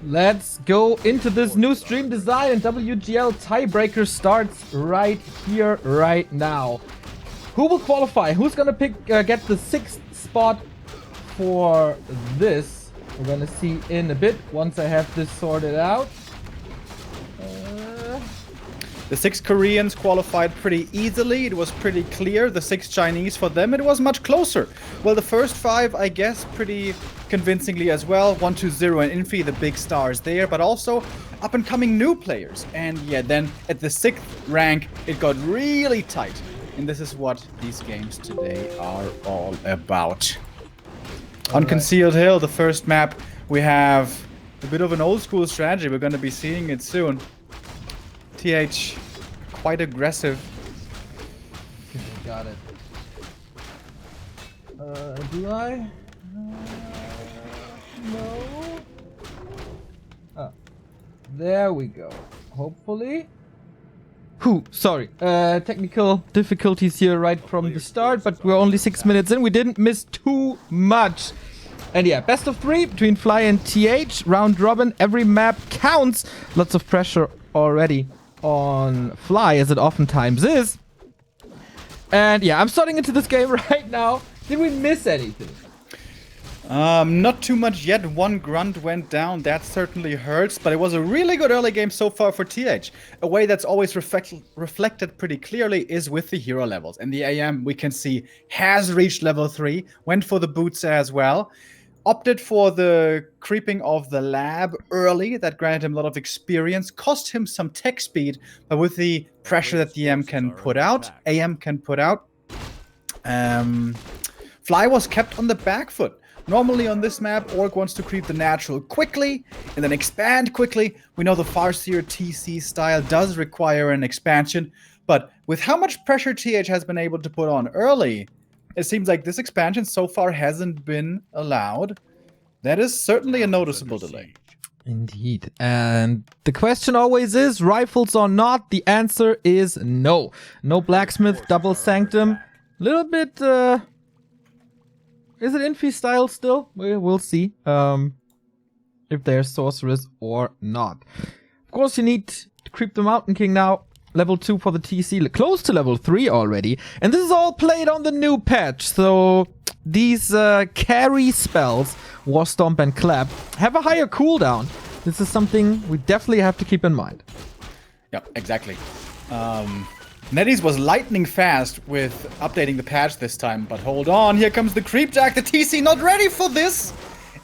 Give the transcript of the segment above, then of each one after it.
Let's go into this new stream design, and WGL Tiebreaker starts right here, right now. Who will qualify? Who's gonna get the 6th spot for this? We're gonna see in a bit once I have this sorted out. The 6 Koreans qualified pretty easily. It was pretty clear. The 6 Chinese, for them, it was much closer. Well, the first 5, I guess, pretty convincingly as well. 1-2-0 and Infi, the big stars there, but also up-and-coming new players. And yeah, then at the 6th rank, it got really tight. And this is what these games today are all about. On Concealed Hill, the first map, we have a bit of an old-school strategy. We're going to be seeing it soon. TH, quite aggressive. Got it. Do I? No. Oh, there we go. Hopefully. Sorry. Technical difficulties here right from the start, but we're only 6 minutes in. We didn't miss too much. And yeah, best of 3 between Fly and TH. Round robin. Every map counts. Lots of pressure already on Fly, as it oftentimes is. And yeah, I'm starting into this game right now. Did we miss anything? Not too much yet. 1 grunt went down. That certainly hurts, but it was a really good early game so far for TH. A way that's always reflected pretty clearly is with the hero levels. And the AM, we can see, has reached level 3, went for the boots as well. Opted for the creeping of the lab early. That granted him a lot of experience, cost him some tech speed, but with the pressure that the AM can put out, Fly was kept on the back foot. Normally on this map, Orc wants to creep the natural quickly and then expand quickly. We know the Farseer TC style does require an expansion, but with how much pressure TH has been able to put on early, it seems like this expansion so far hasn't been allowed. That is certainly a noticeable delay. Indeed. And the question always is, rifles or not? The answer is no. No blacksmith, double sanctum. Little bit, is it Infi style still? We'll see. If there's sorceress or not. Of course, you need to creep the Mountain King now. Level 2 for the TC, close to level 3 already. And this is all played on the new patch. So these carry spells, War Stomp and Clap, have a higher cooldown. This is something we definitely have to keep in mind. Yeah, exactly. NetEase was lightning fast with updating the patch this time. But hold on, here comes the Creepjack. The TC not ready for this.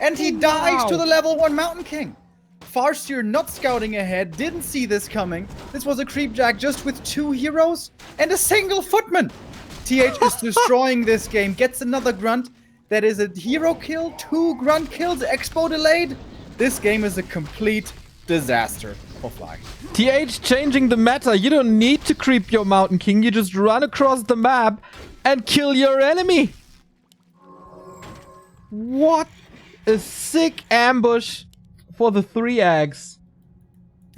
And he dies to the level 1 Mountain King. Farseer not scouting ahead, didn't see this coming. This was a Creepjack just with 2 heroes and a single footman. TH is destroying this game, gets another grunt. That is a hero kill, 2 grunt kills, expo delayed. This game is a complete disaster for Fly. TH changing the meta. You don't need to creep your Mountain King. You just run across the map and kill your enemy. What a sick ambush for the 3 eggs.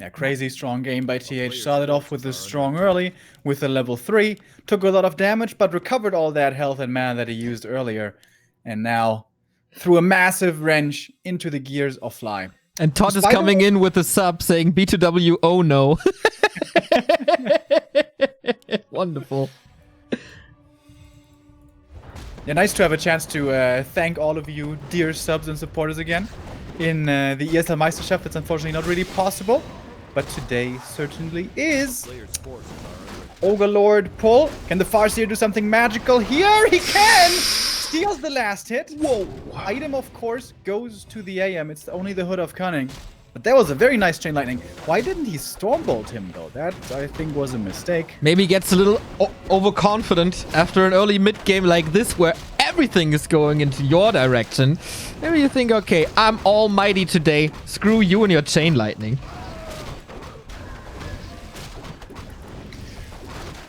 Yeah, crazy strong game by TH. Started off with a strong early with a level 3. Took a lot of damage, but recovered all that health and mana that he used earlier. And now threw a massive wrench into the gears of Fly. And Todd is coming in with a sub saying B2W, oh no. Wonderful. Yeah, nice to have a chance to thank all of you dear subs and supporters again. In the ESL Meisterschaft, that's unfortunately not really possible, but today certainly is. Ogre Lord pull. Can the Farseer do something magical here? He can! Steals the last hit. Whoa! Item, of course, goes to the AM. It's only the Hood of Cunning. But that was a very nice Chain Lightning. Why didn't he Stormbolt him, though? That, I think, was a mistake. Maybe he gets a little overconfident after an early mid-game like this, where everything is going into your direction. Maybe you think, okay, I'm almighty today. Screw you and your Chain Lightning.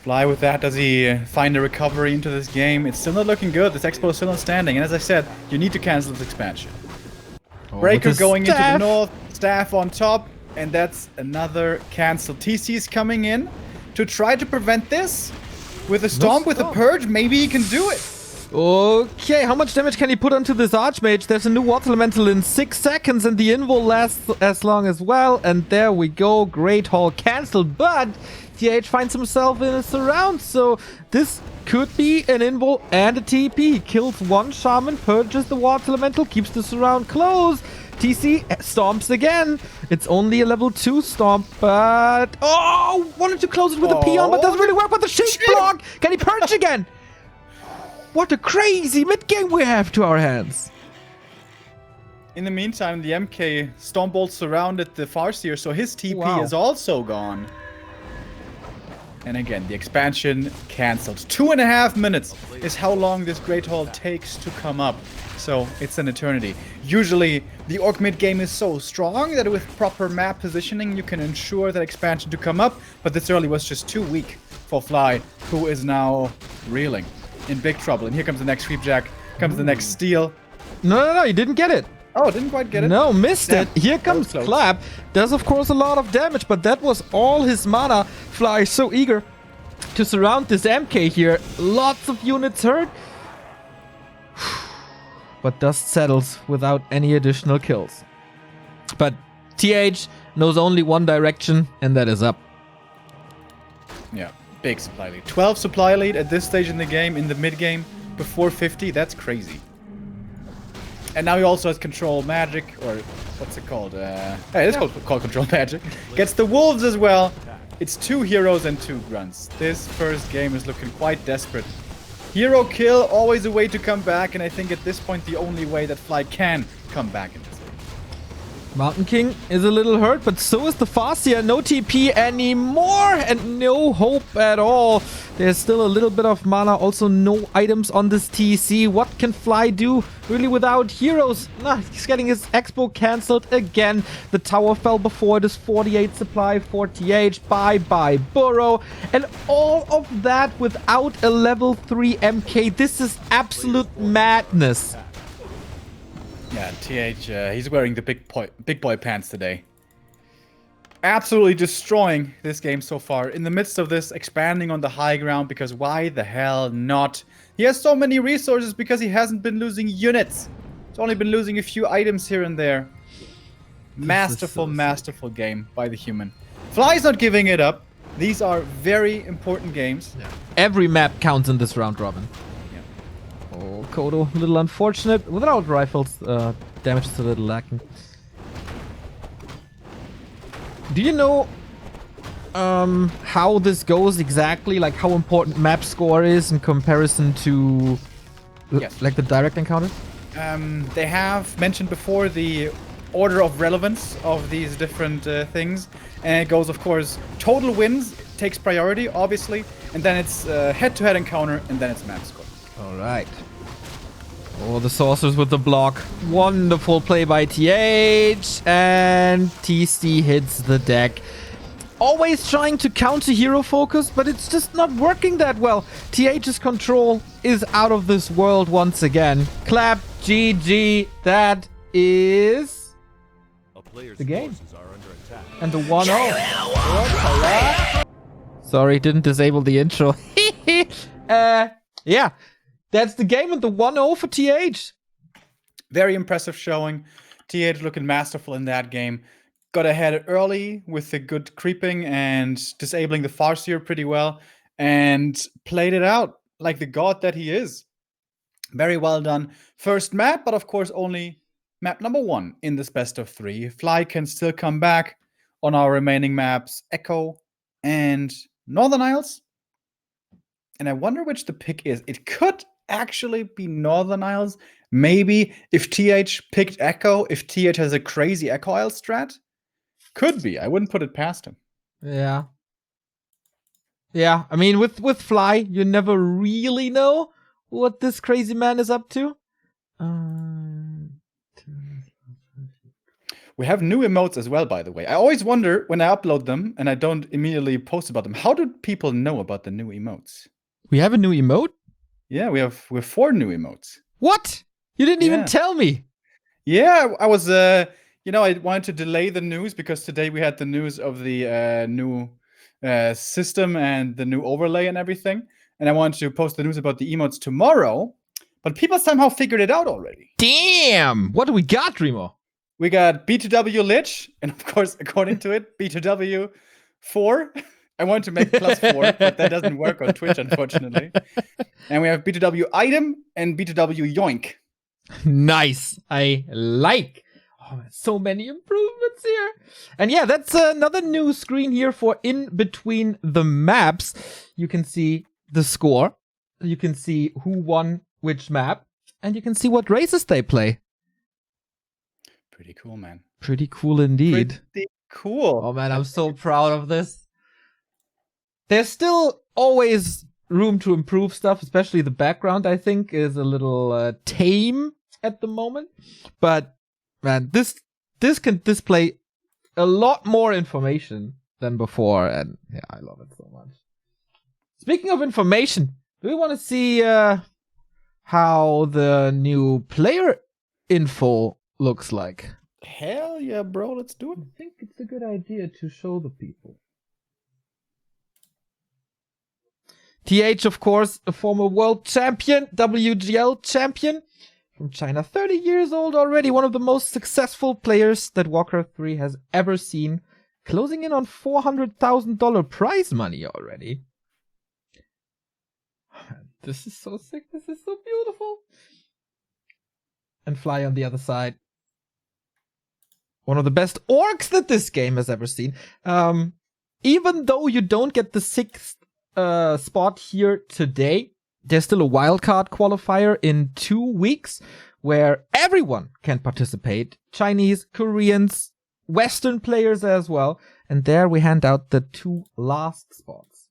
Fly with that. Does he find a recovery into this game? It's still not looking good. This Expo is still not standing. And as I said, you need to cancel this expansion. Breaker going into the north. Staff on top. And that's another cancel. TC's coming in to try to prevent this. With a Stomp, with a Purge, maybe he can do it. Okay, how much damage can he put onto this Archmage? There's a new Water Elemental in 6 seconds, and the Invo lasts as long as well. And there we go, Great Hall cancelled, but TH finds himself in a surround, so this could be an Invo and a TP. Kills one Shaman, purges the Water Elemental, keeps the surround closed. TC stomps again. It's only a level 2 stomp, but... Oh! Wanted to close it with a Peon, but doesn't really work with the Shake block! Can he purge again? What a crazy mid-game we have to our hands. In the meantime, the MK Stormbolt surrounded the Farseer, so his TP is also gone. And again, the expansion cancelled. 2.5 minutes is how long this Great Hall takes to come up. So it's an eternity. Usually, the Orc mid game is so strong that with proper map positioning, you can ensure that expansion to come up. But this early was just too weak for Fly, who is now reeling. In big trouble. And here comes the next Sweepjack. Comes the next Steal. No, you didn't get it. Oh, didn't quite get it. No, missed it. Here comes Clap. Does, of course, a lot of damage, but that was all his mana. Fly is so eager to surround this MK here. Lots of units hurt. But dust settles without any additional kills. But TH knows only one direction, and that is up. Yeah. Big supply lead. 12 supply lead at this stage in the game, in the mid-game, before 50. That's crazy. And now he also has control magic, or what's it called? Hey, it's called control magic. Gets the wolves as well. It's 2 heroes and 2 grunts. This first game is looking quite desperate. Hero kill, always a way to come back, and I think at this point the only way that Fly can come back in this game. Mountain King is a little hurt, but so is the Farseer. No TP anymore and no hope at all. There's still a little bit of mana. Also, no items on this TC. What can Fly do really without heroes? Nah, he's getting his expo cancelled again. The tower fell before it is 48 supply for TH. Bye-bye Burrow. And all of that without a level 3 MK. This is absolute madness. Yeah, TH, he's wearing the big boy pants today. Absolutely destroying this game so far. In the midst of this, expanding on the high ground, because why the hell not? He has so many resources because he hasn't been losing units. He's only been losing a few items here and there. Masterful, masterful game by the human. Fly's not giving it up. These are very important games. Yeah. Every map counts in this round robin. Oh, Kodo, a little unfortunate. Without rifles, damage is a little lacking. Do you know how this goes exactly? Like how important map score is in comparison to like the direct encounter? They have mentioned before the order of relevance of these different things. And it goes, of course, total wins takes priority, obviously. And then it's head-to-head encounter, and then it's map score. Alright. Oh, the sorcerers with the block. Wonderful play by TH. And TC hits the deck. Always trying to counter hero focus, but it's just not working that well. TH's control is out of this world once again. Clap, GG. That is the game. And the 1-0. Sorry, didn't disable the intro. Yeah. That's the game and the 1-0 for TH. Very impressive showing. TH looking masterful in that game. Got ahead early with the good creeping and disabling the Farseer pretty well. And played it out like the god that he is. Very well done. First map, but of course only map number 1 in this best of 3. Fly can still come back on our remaining maps. Echo and Northern Isles. And I wonder which the pick is. It could actually be Northern Isles. Maybe if TH picked Echo, if TH has a crazy Echo Isle strat. Could be. I wouldn't put it past him. Yeah. Yeah, I mean, with Fly, you never really know what this crazy man is up to. We have new emotes as well, by the way. I always wonder when I upload them and I don't immediately post about them. How do people know about the new emotes? We have a new emote? Yeah, we have 4 new emotes. What? You didn't even tell me. Yeah, I was, I wanted to delay the news because today we had the news of the new system and the new overlay and everything. And I wanted to post the news about the emotes tomorrow. But people somehow figured it out already. Damn! What do we got, Remo? We got B2W Lich, and of course, according to it, B2W 4. I want to make +4, but that doesn't work on Twitch, unfortunately. And we have B2W Item and B2W Yoink. Nice. I like. Oh, so many improvements here. And yeah, that's another new screen here for in between the maps. You can see the score. You can see who won which map. And you can see what races they play. Pretty cool, man. Pretty cool indeed. Pretty cool. Oh man, I'm so proud of this. There's still always room to improve stuff, especially the background, I think, is a little tame at the moment. But man, this can display a lot more information than before, and yeah, I love it so much. Speaking of information, do we want to see how the new player info looks like? Hell yeah, bro, let's do it. I think it's a good idea to show the people. TH, of course, a former world champion, WGL champion from China, 30 years old already, one of the most successful players that Warcraft 3 has ever seen, closing in on $400,000 prize money already. This is so sick, this is so beautiful. And Fly on the other side. One of the best orcs that this game has ever seen. Even though you don't get the 6th spot here today, there's still a wildcard qualifier in 2 weeks where everyone can participate. Chinese, Koreans, Western players as well. And there we hand out the 2 last spots.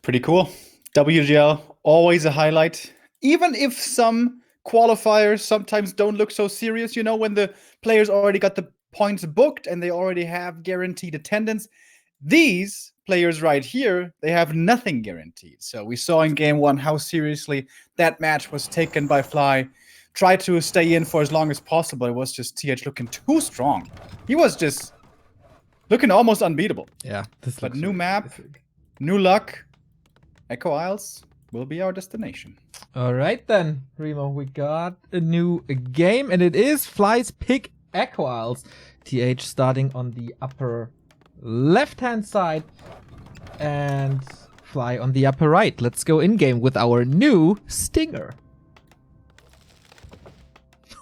Pretty cool. WGL, always a highlight. Even if some qualifiers sometimes don't look so serious, you know, when the players already got the points booked and they already have guaranteed attendance. These players right here, they have nothing guaranteed. So we saw in game 1 how seriously that match was taken by Fly. Tried to stay in for as long as possible. It was just TH looking too strong. He was just looking almost unbeatable. Yeah, this but looks new really map, specific. new luck. Echo Isles will be our destination. All right then, Remo, we got a new game, and it is Fly's Pick Echo Isles. TH starting on the upper left-hand side, and Fly on the upper right. Let's go in-game with our new Stinger.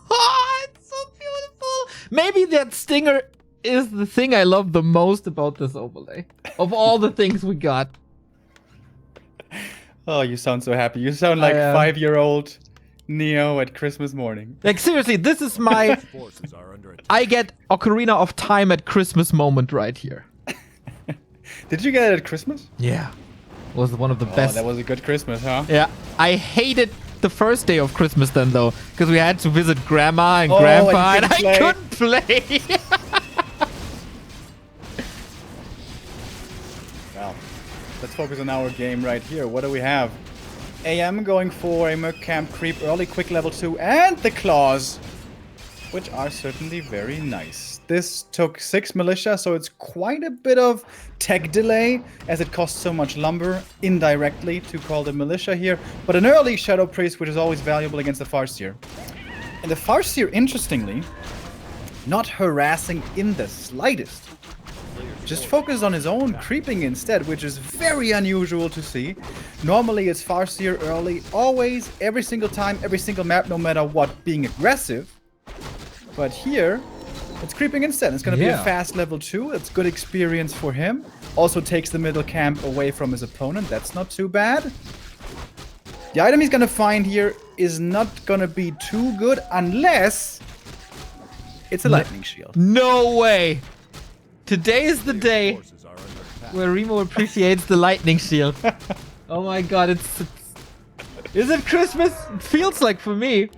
Oh, it's so beautiful! Maybe that Stinger is the thing I love the most about this overlay. Of all the things we got. Oh, you sound so happy. You sound like 5-year-old Neo at Christmas morning. Like, seriously, this is my... I get Ocarina of Time at Christmas moment right here. Did you get it at Christmas? Yeah. It was one of the best. That was a good Christmas, huh? Yeah. I hated the first day of Christmas then, though, because we had to visit Grandma and Grandpa, and I couldn't play. Well, let's focus on our game right here. What do we have? AM going for a Merc Camp Creep early, quick level 2, and the Claws, which are certainly very nice. This took 6 militia, so it's quite a bit of tech delay, as it costs so much lumber indirectly to call the militia here. But an early Shadow Priest, which is always valuable against the Farseer. And the Farseer, interestingly, not harassing in the slightest. Just focus on his own creeping instead, which is very unusual to see. Normally it's Farseer early, always, every single time, every single map, no matter what, being aggressive. But here, it's creeping instead. It's going to be a fast level 2. It's good experience for him. Also takes the middle camp away from his opponent. That's not too bad. The item he's going to find here is not going to be too good unless it's a lightning shield. No way! Today is the day where Remo appreciates the lightning shield. Oh my god, it's... Is it Christmas? It feels like for me.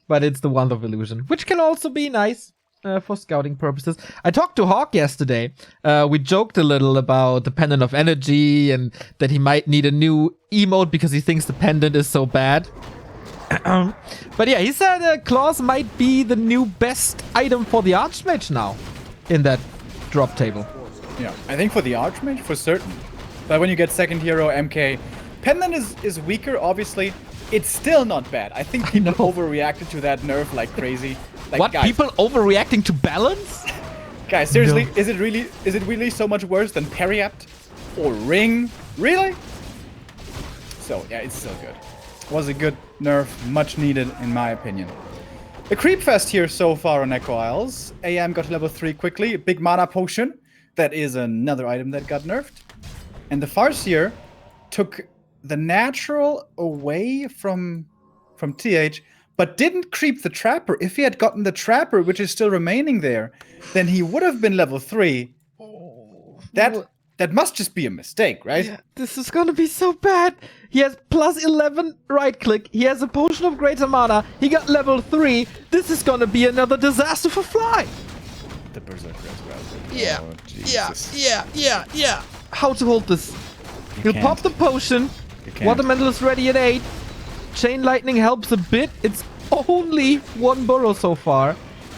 But it's the Wand of Illusion, which can also be nice for scouting purposes. I talked to Hawk yesterday. We joked a little about the Pendant of Energy and that he might need a new emote because he thinks the pendant is so bad. But yeah, he said Claws might be the new best item for the Archmage now in that drop table. Yeah, I think for the Archmage, for certain. But when you get second hero, MK, Pendant is weaker, obviously. It's still not bad. I think people overreacted to that nerf like crazy. Like, What? guys, People overreacting to balance? guys, seriously, No. is it really so much worse than Periapt or Ring? Really? So yeah, it's still good. Was a good nerf, much needed in my opinion. The creep fest here so far on Echo Isles. AM got to level 3 quickly. Big mana potion. That is another item that got nerfed. And the Farseer took the natural away from TH, but didn't creep the Trapper. If he had gotten the Trapper, which is still remaining there, then he would have been level 3. That must just be a mistake, right? Yeah, this is gonna be so bad. He has plus 11 right click. He has a potion of greater mana. He got level 3. This is gonna be another disaster for Fly. The Berserker as well. Yeah, Oh, Jesus. yeah. How to hold this? He'll can't. pop the potion. You can't. Watermental is ready at 8. Chain Lightning helps a bit. It's only 1 burrow so far.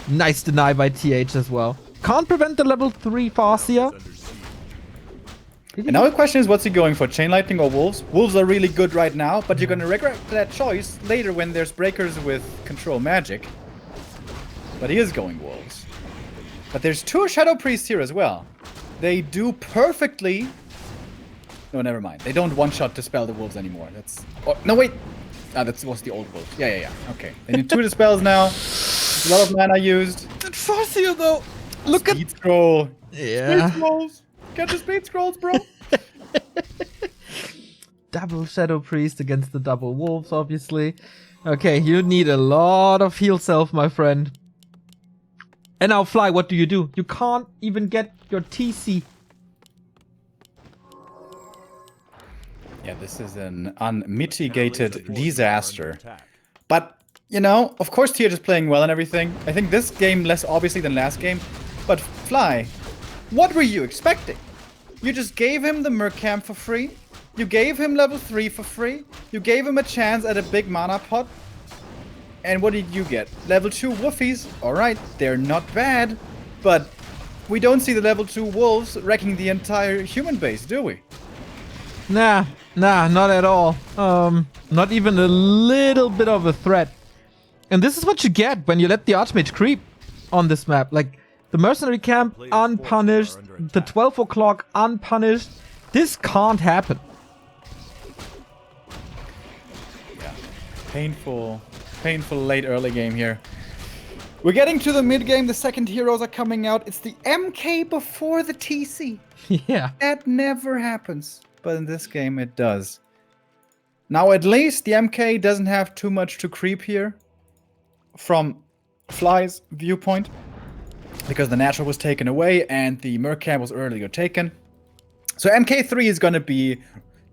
Nice deny by TH as well. Can't prevent the level 3 Farseer. And now the question is, what's he going for? Chain Lightning or Wolves? Wolves are really good right now, but you're gonna regret that choice later when there's breakers with control magic. But he is going Wolves. But there's 2 Shadow Priests here as well. They do perfectly... No, never mind. They don't one-shot dispel the Wolves anymore. That's... Oh, no, wait! Ah, that was the old Wolves. Yeah. Okay. They need 2 dispels now. A lot of mana used. That Farseer though. Look at... Speed scroll. Yeah. Speed scrolls. Get the speed scrolls, bro. Double Shadow Priest against the double Wolves, obviously. Okay, you need a lot of heal self, my friend. And now, Fly, what do? You can't even get your TC. Yeah, this is an unmitigated disaster. But, you know, of course TH is playing well and everything. I think this game less obviously than last game. But Fly, what were you expecting? You just gave him the Merc Camp for free. You gave him level 3 for free. You gave him a chance at a big mana pot. And what did you get? Level 2 Woofies. Alright, they're not bad. But we don't see the level 2 Wolves wrecking the entire human base, do we? Nah, not at all. Not even a little bit of a threat. And this is what you get when you let the Archmage creep on this map. Like, the Mercenary Camp unpunished, the 12 o'clock unpunished. This can't happen. Yeah, painful late early game here. We're getting to the mid game. The second heroes are coming out. It's the MK before the TC. Yeah. That never happens. But in this game, it does. Now, at least the MK doesn't have too much to creep here from Fly's viewpoint, because the natural was taken away and the Merc Camp was earlier taken. So MK3 is going to be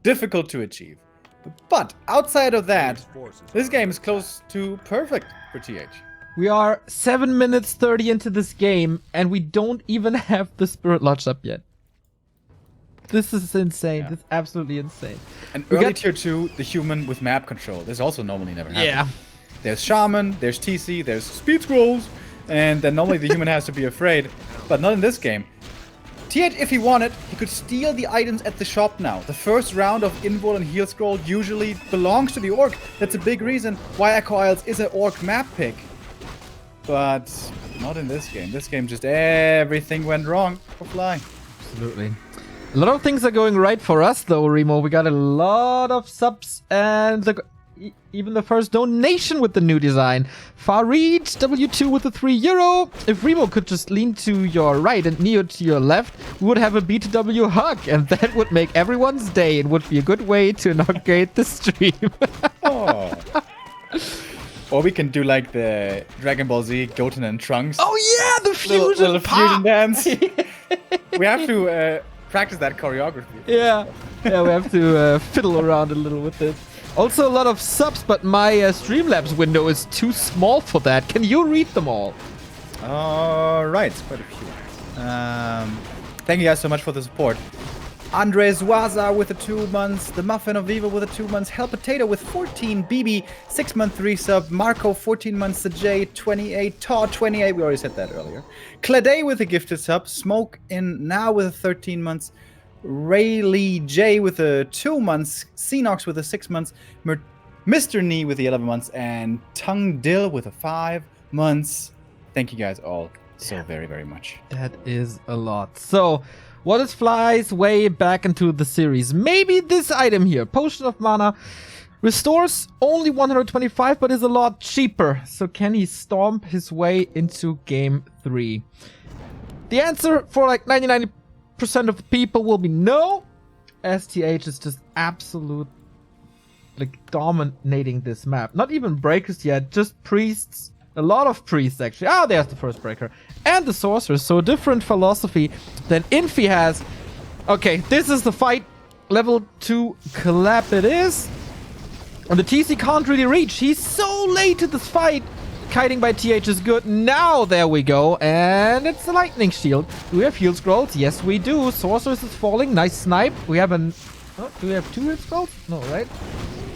difficult to achieve. But outside of that, this game is close to perfect for TH. We are 7 minutes 30 into this game, and we don't even have the Spirit Lodge up yet. This is insane. Yeah. This is absolutely insane. And We early got- tier 2, the human with map control. This also normally never happens. Yeah. There's Shaman, there's TC, there's Speed Scrolls, and then normally the human has to be afraid. But not in this game. TH, if he wanted, he could steal the items at the shop now. The first round of Invul and Heal Scroll usually belongs to the Orc. That's a big reason why Echo Isles is an Orc map pick. But not in this game. This game just everything went wrong for Fly. Absolutely. A lot of things are going right for us, though, Remo. We got a lot of subs and even the first donation with the new design. Farid W2 with the €3. If Remo could just lean to your right and Neo to your left, we would have a B2W hug, and that would make everyone's day. It would be a good way to inaugurate the stream. Oh. Or we can do like the Dragon Ball Z, Goten and Trunks. Oh yeah, the fusion little pop! fusion dance. We have to practice that choreography. Yeah, we have to fiddle around a little with this. Also a lot of subs, but my Streamlabs window is too small for that. Can you read them all? Alright, quite a few. Thank you guys so much for the support. Andres Waza with the 2 months, the Muffin of Evil with the 2 months, Hell Potato with 14, BB 6-month resub, Marco 14 months, the J 28, Todd 28, we already said that earlier, Claday with a gifted sub, Smoke in now with a 13 months, Rayleigh J with a 2 months, Xenox with a 6 months, Mr. Knee with the 11 months, and Tung Dill with a 5 months. Thank you guys all so very, very much. That is a lot. So, what is Fly's way back into the series? Maybe this item here, Potion of Mana, restores only 125, but is a lot cheaper. So can he stomp his way into Game 3? The answer for like 99% of the people will be no. STH is just absolute, like, dominating this map. Not even breakers yet, just priests. A lot of priests, actually. Ah, there's the first breaker. And the sorcerer. So a different philosophy than Infi has. Okay, this is the fight. Level 2 clap it is. And the TC can't really reach. He's so late to this fight. Kiting by TH is good. Now, there we go. And it's a lightning shield. Do we have heal scrolls? Yes, we do. Sorceress is falling. Nice snipe. We have an... Oh, do we have 2 heal scrolls? No, right?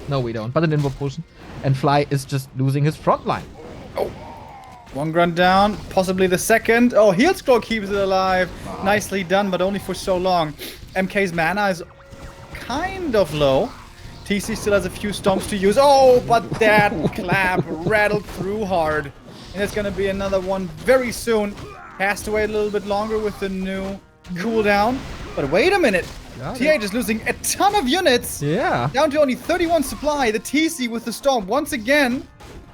No, we don't. But an invo potion. And Fly is just losing his front line. Oh, 1 grunt down, possibly the second. Oh, heal scroll keeps it alive. Nicely done, but only for so long. MK's mana is kind of low. TC still has a few stomps to use. Oh, but that clap rattled through hard. And it's going to be another one very soon. Has to wait a little bit longer with the new cooldown. But wait a minute. TH is losing a ton of units. Yeah. Down to only 31 supply. The TC with the stomp once again,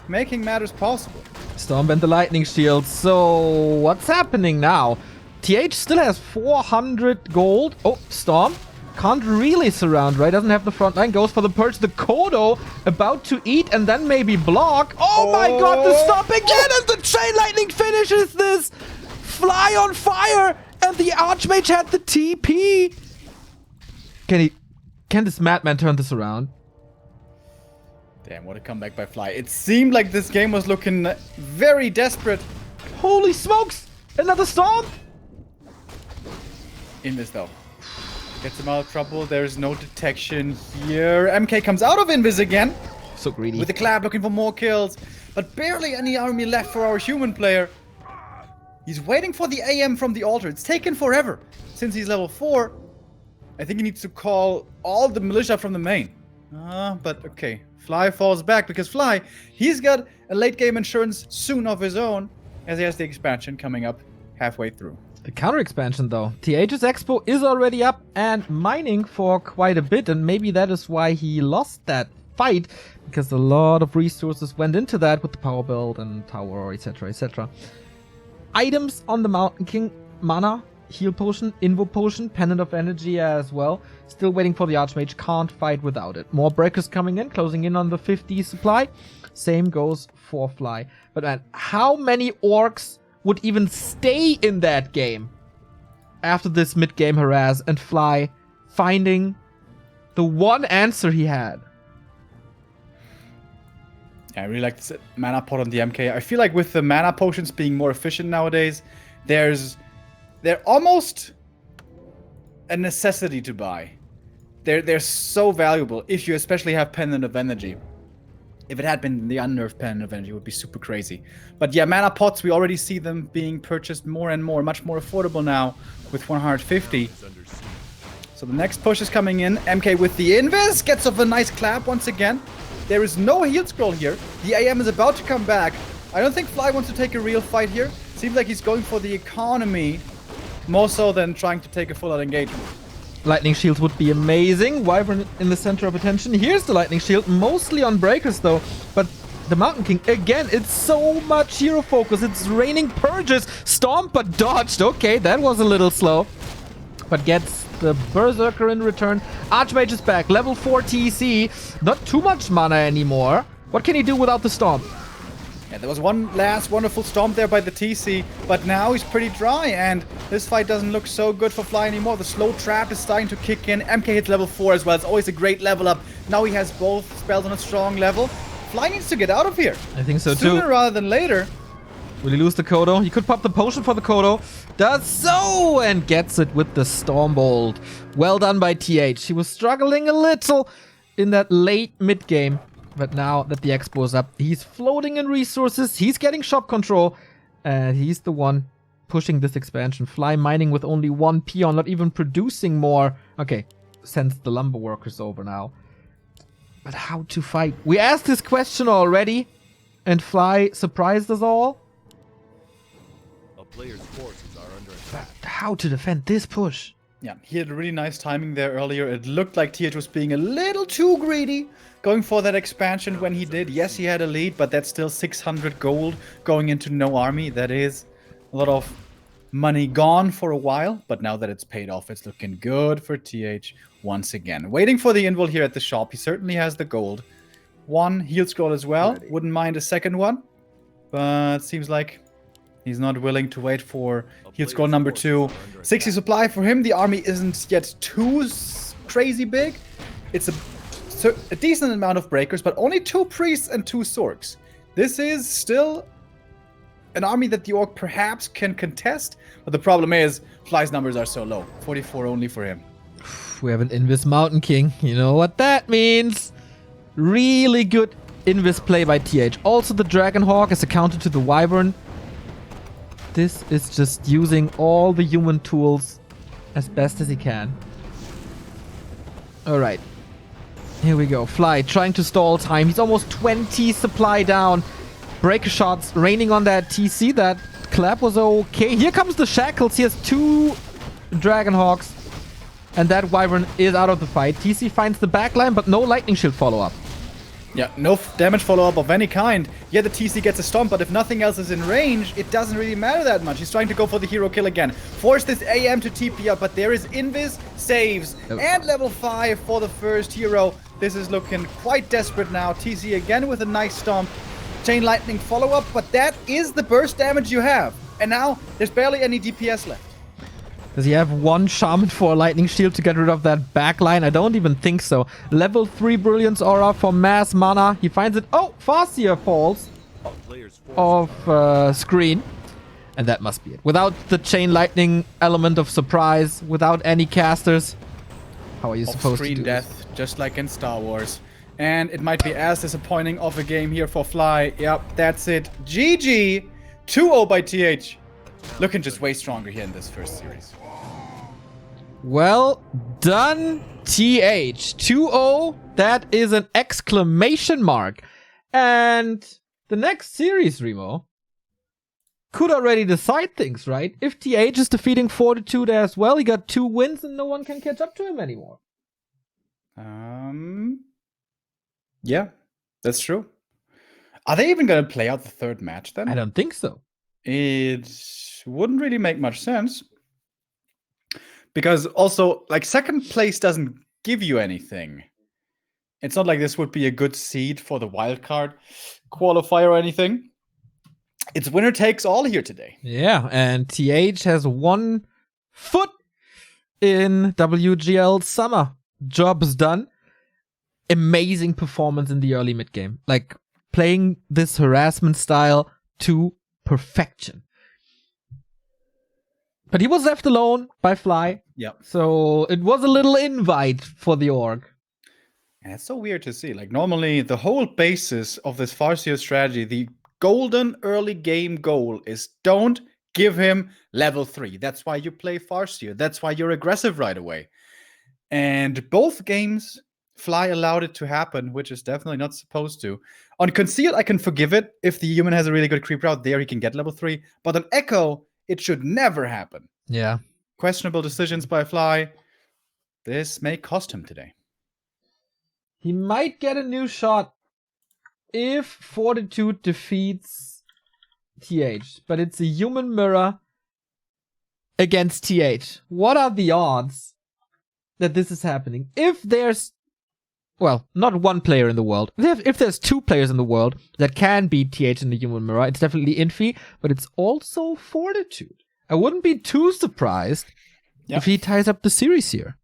making matters possible. Stomp and the lightning shield. So what's happening now? TH still has 400 gold. Oh, Stomp. Can't really surround, right? Doesn't have the front line. Goes for the purge. The Kodo about to eat and then maybe block. Oh my god, the Stomp again! And the chain lightning finishes this! Fly on fire! And the Archmage had the TP! Can this madman turn this around? Damn, what a comeback by Fly. It seemed like this game was looking very desperate. Holy smokes! Another Stomp! Invis though. Gets him out of trouble. There's no detection here. MK comes out of Invis again. So greedy. With the clap looking for more kills. But barely any army left for our human player. He's waiting for the AM from the altar. It's taken forever. Since he's level 4. I think he needs to call all the militia from the main. But okay. Fly falls back because Fly, he's got a late game insurance soon of his own. As he has the expansion coming up halfway through. The counter expansion though. TH's Expo is already up and mining for quite a bit, and maybe that is why he lost that fight, because a lot of resources went into that with the power build and tower, etc, etc. Items on the Mountain King: mana, heal potion, invo potion, pendant of energy as well. Still waiting for the Archmage, can't fight without it. More breakers coming in, closing in on the 50 supply. Same goes for Fly. But man, how many orcs would even stay in that game after this mid-game harass, and Fly finding the one answer he had? Yeah, I really like this mana pot on the MK. I feel like with the mana potions being more efficient nowadays, they're almost a necessity to buy. They're so valuable if you especially have Pendant of Energy. If it had been the unnerved Pendant of Energy, it would be super crazy. But yeah, mana pots, we already see them being purchased more and more, much more affordable now with 150. So the next push is coming in. MK with the invis, gets off a nice clap once again. There is no heal scroll here. The AM is about to come back. I don't think Fly wants to take a real fight here. Seems like he's going for the economy more so than trying to take a full-out engagement. Lightning shield would be amazing. Wyvern in the center of attention. Here's the lightning shield, mostly on breakers though. But the Mountain King, again, it's so much hero focus. It's raining purges. Stomp, but dodged. Okay, that was a little slow. But gets the Berserker in return. Archmage is back. Level 4 TC. Not too much mana anymore. What can he do without the Stomp? Yeah, there was one last wonderful stomp there by the TC, but now he's pretty dry, and this fight doesn't look so good for Fly anymore. The slow trap is starting to kick in. MK hits level 4 as well. It's always a great level up. Now he has both spells on a strong level. Fly needs to get out of here. I think so too. Sooner rather than later. Will he lose the Kodo? He could pop the potion for the Kodo. Does so! And gets it with the Stormbolt. Well done by TH. He was struggling a little in that late mid-game. But now that the Expo is up, he's floating in resources. He's getting shop control. And he's the one pushing this expansion. Fly mining with only one peon, not even producing more. Okay, sends the lumber workers over now. But how to fight? We asked this question already. And Fly surprised us all. A player's forces are under attack. But how to defend this push? Yeah, he had really nice timing there earlier. It looked like TH was being a little too greedy, going for that expansion when he did. Yes, he had a lead, but that's still 600 gold going into no army. That is a lot of money gone for a while, but now that it's paid off, it's looking good for TH once again. Waiting for the invul here at the shop. He certainly has the gold. One heal scroll as well. Ready. Wouldn't mind a second one, but seems like he's not willing to wait for heal scroll number 2. 60 supply for him. The army isn't yet too crazy big. It's a decent amount of breakers, but only 2 priests and 2 sorks. This is still an army that the orc perhaps can contest, but the problem is Fly's numbers are so low. 44 only for him. We have an Invis Mountain King. You know what that means. Really good Invis play by TH. Also the Dragonhawk is a counter to the Wyvern. This is just using all the human tools as best as he can. Alright. Here we go. Fly trying to stall time. He's almost 20 supply down. Breaker shots raining on that TC. That clap was okay. Here comes the Shackles. He has 2 Dragonhawks. And that Wyvern is out of the fight. TC finds the backline, but no lightning shield follow-up. Yeah, no damage follow-up of any kind. Yeah, the TC gets a stomp, but if nothing else is in range, it doesn't really matter that much. He's trying to go for the hero kill again. Force this AM to TP up, but there is Invis, saves, and level 5 for the first hero. This is looking quite desperate now. TC again with a nice stomp. Chain lightning follow-up, but that is the burst damage you have. And now, there's barely any DPS left. Does he have 1 Shaman for a Lightning Shield to get rid of that backline? I don't even think so. Level 3 Brilliance Aura for mass mana. He finds it. Oh, Farseer falls off screen. And that must be it. Without the Chain Lightning element of surprise, without any casters, how are you supposed to do Off-screen death, just like in Star Wars. And it might be as disappointing of a game here for Fly. Yep, that's it. GG! 2-0 by TH. Looking just way stronger here in this first series. Well done, TH. 2-0. That is an exclamation mark. And the next series, Remo, could already decide things, right? If TH is defeating Fortitude as well, he got 2 wins and no one can catch up to him anymore. Yeah, that's true. Are they even going to play out the third match then? I don't think so. It wouldn't really make much sense. Because also, like, second place doesn't give you anything. It's not like this would be a good seed for the wildcard qualifier or anything. It's winner takes all here today. Yeah, and TH has 1 foot in WGL summer. Job's done. Amazing performance in the early mid game. Like, playing this harassment style to perfection. But he was left alone by Fly. Yep. So it was a little invite for the org. And it's so weird to see. Like, normally the whole basis of this Farseer strategy, the golden early game goal is don't give him level 3. That's why you play Farseer. That's why you're aggressive right away. And both games, Fly allowed it to happen, which is definitely not supposed to. On Conceal, I can forgive it. If the human has a really good creep route there, he can get level 3. But on Echo, it should never happen. Yeah. Questionable decisions by Fly. This may cost him today. He might get a new shot if Fortitude defeats TH. But it's a human mirror against TH. What are the odds that this is happening? If there's, well, not one player in the world. If there's 2 players in the world that can beat TH in the human mirror, it's definitely Infi, but it's also Fortitude. I wouldn't be too surprised if he ties up the series here.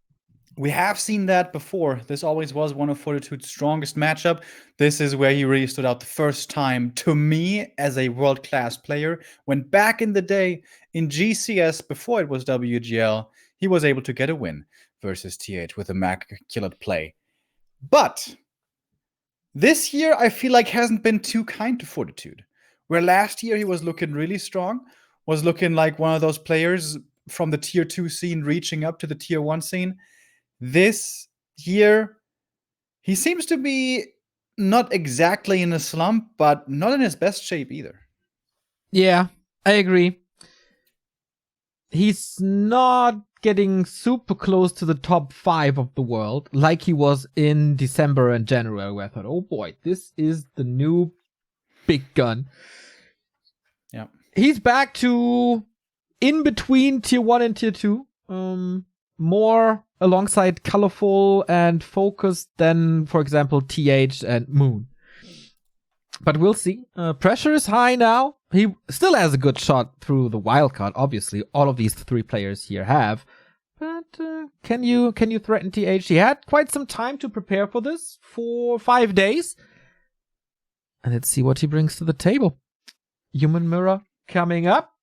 We have seen that before. This always was one of Fortitude's strongest matchup. This is where he really stood out the first time to me as a world-class player. When back in the day in GCS, before it was WGL, he was able to get a win versus TH with a immaculate play. But this year, I feel like hasn't been too kind to Fortitude. Where last year he was looking really strong, was looking like one of those players from the tier 2 scene reaching up to the tier 1 scene. This year, he seems to be not exactly in a slump, but not in his best shape either. Yeah, I agree. He's not getting super close to the top 5 of the world like he was in December and January, where I thought, oh boy, this is the new big gun. Yeah. He's back to in between tier 1 and tier 2. More alongside colorful and focused than, for example, TH and Moon. But we'll see. Pressure is high now. He still has a good shot through the wildcard, obviously. All of these 3 players here have. But can you threaten TH? He had quite some time to prepare for this, for 5 days. And let's see what he brings to the table. Human Mirror coming up.